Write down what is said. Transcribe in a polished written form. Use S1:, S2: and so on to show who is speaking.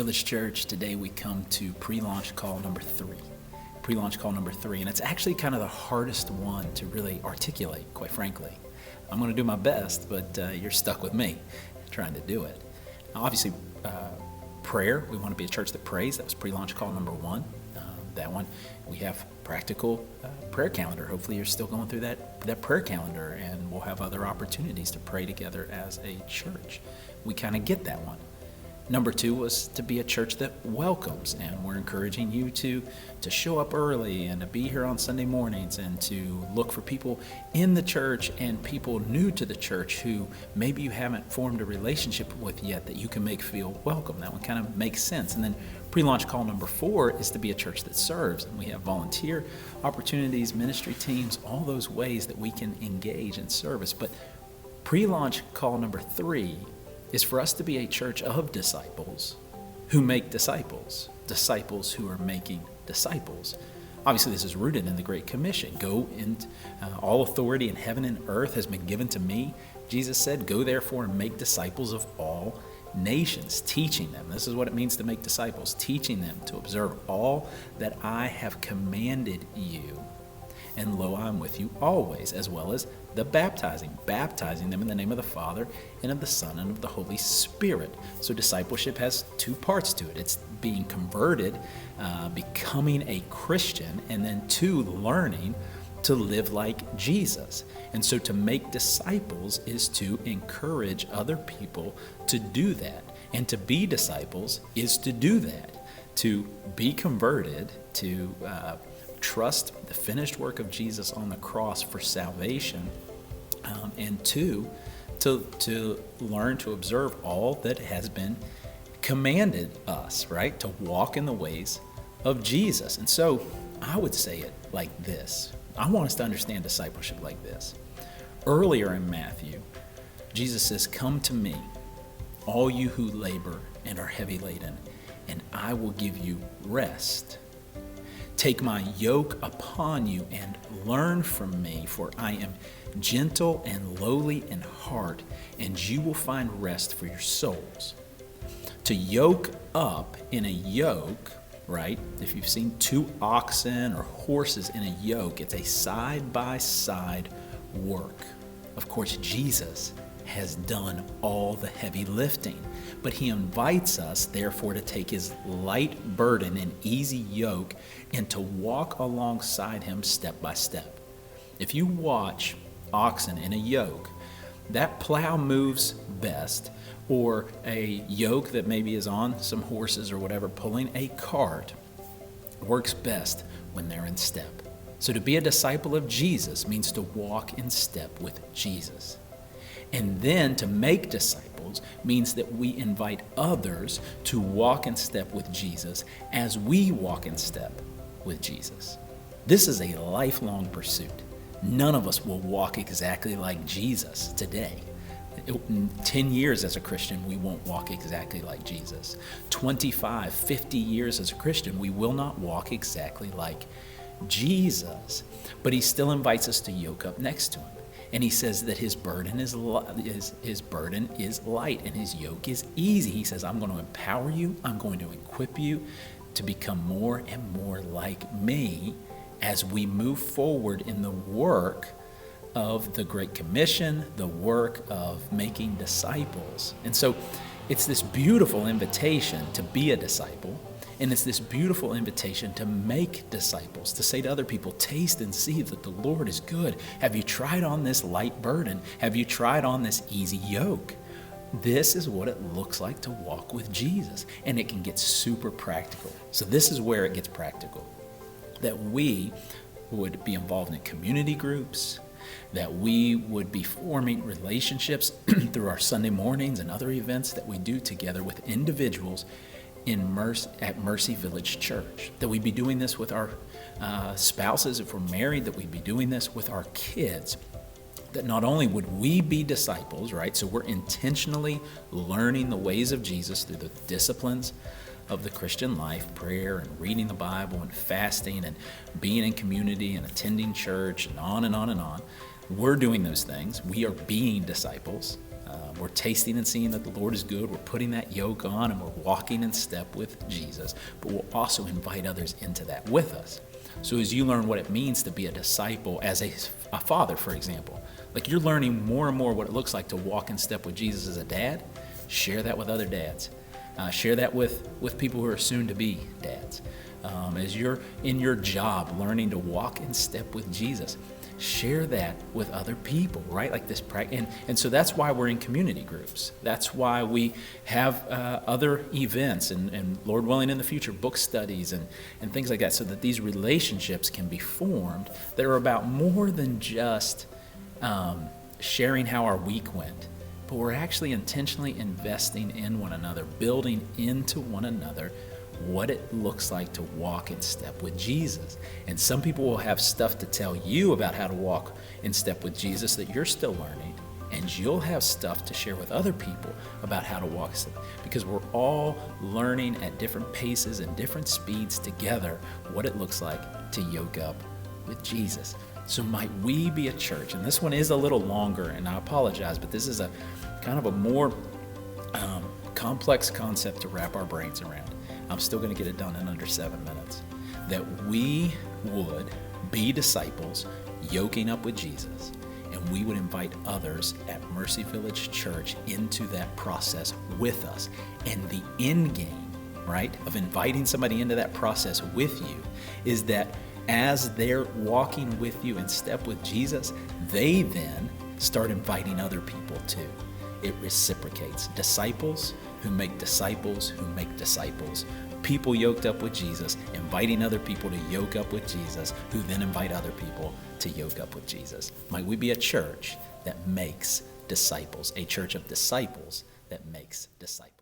S1: Village Church, today we come to pre-launch call number 3. Pre-launch call number 3, and it's actually kind of the hardest one to really articulate, quite frankly. I'm going to do my best, but you're stuck with me trying to do it. Now, obviously, prayer, we want to be a church that prays. That was pre-launch call number 1. That one, we have practical prayer calendar. Hopefully you're still going through that prayer calendar, and we'll have other opportunities to pray together as a church. We kind of get that one. Number 2 was to be a church that welcomes, and we're encouraging you to show up early and to be here on Sunday mornings and to look for people in the church and people new to the church who maybe you haven't formed a relationship with yet that you can make feel welcome. That one kind of makes sense. And then pre-launch call number 4 is to be a church that serves, and we have volunteer opportunities, ministry teams, all those ways that we can engage in service. But pre-launch call number 3 is for us to be a church of disciples who make disciples, disciples who are making disciples. Obviously, this is rooted in the Great Commission. Go, and all authority in heaven and earth has been given to me. Jesus said, go therefore and make disciples of all nations, teaching them. This is what it means to make disciples, teaching them to observe all that I have commanded you. And lo, I'm with you always, as well as the baptizing them in the name of the Father and of the Son and of the Holy Spirit. So discipleship has 2 parts to it. It's being converted, becoming a Christian, and then 2, learning to live like Jesus. And so to make disciples is to encourage other people to do that. And to be disciples is to do that, to be converted, to trust the finished work of Jesus on the cross for salvation, and 2, to learn to observe all that has been commanded us, right? To walk in the ways of Jesus. And so I would say it like this. I want us to understand discipleship like this. Earlier in Matthew, Jesus says, come to me, all you who labor and are heavy laden, and I will give you rest. Take my yoke upon you and learn from me, for I am gentle and lowly in heart, and you will find rest for your souls. To yoke up in a yoke, right? If you've seen 2 oxen or horses in a yoke, it's a side-by-side work. Of course, Jesus has done all the heavy lifting, but he invites us, therefore, to take his light burden and easy yoke and to walk alongside him step by step. If you watch oxen in a yoke, that plow moves best, or a yoke that maybe is on some horses or whatever pulling a cart works best when they're in step. So to be a disciple of Jesus means to walk in step with Jesus. And then to make disciples means that we invite others to walk in step with Jesus as we walk in step with Jesus. This is a lifelong pursuit. None of us will walk exactly like Jesus today. In 10 years as a Christian, we won't walk exactly like Jesus. 25, 50 years as a Christian, we will not walk exactly like Jesus. But he still invites us to yoke up next to him. And he says that his burden is light and his yoke is easy. He says, I'm going to empower you. I'm going to equip you to become more and more like me as we move forward in the work of the Great Commission, the work of making disciples. And so it's this beautiful invitation to be a disciple. And it's this beautiful invitation to make disciples, to say to other people, taste and see that the Lord is good. Have you tried on this light burden? Have you tried on this easy yoke? This is what it looks like to walk with Jesus. And it can get super practical. So this is where it gets practical. That we would be involved in community groups, that we would be forming relationships through our Sunday mornings and other events that we do together with individuals at Mercy Village Church, that we'd be doing this with our spouses if we're married, that we'd be doing this with our kids, that not only would we be disciples, right? So we're intentionally learning the ways of Jesus through the disciplines of the Christian life, prayer and reading the Bible and fasting and being in community and attending church and on and on and on. We're doing those things. We are being disciples. We're tasting and seeing that the Lord is good. We're putting that yoke on and we're walking in step with Jesus. But we'll also invite others into that with us. So as you learn what it means to be a disciple as a father, for example, like you're learning more and more what it looks like to walk in step with Jesus as a dad, share that with other dads. Share that with people who are soon to be dads. As you're in your job learning to walk in step with Jesus, share that with other people, right? Like this practice. And so that's why we're in community groups. That's why we have other events and Lord willing in the future, book studies and things like that, so that these relationships can be formed that are about more than just sharing how our week went, but we're actually intentionally investing in one another, building into one another what it looks like to walk in step with Jesus. And some people will have stuff to tell you about how to walk in step with Jesus that you're still learning, and you'll have stuff to share with other people about how to walk, because we're all learning at different paces and different speeds together what it looks like to yoke up with Jesus. So might we be a church, and this one is a little longer, and I apologize, but this is a kind of a more complex concept to wrap our brains around. I'm still going to get it done in under 7 minutes. That we would be disciples, yoking up with Jesus, and we would invite others at Mercy Village Church into that process with us. And the end game, right, of inviting somebody into that process with you is that as they're walking with you in step with Jesus, they then start inviting other people too. It reciprocates. Disciples who make disciples who make disciples. People yoked up with Jesus, inviting other people to yoke up with Jesus, who then invite other people to yoke up with Jesus. Might we be a church that makes disciples, a church of disciples that makes disciples.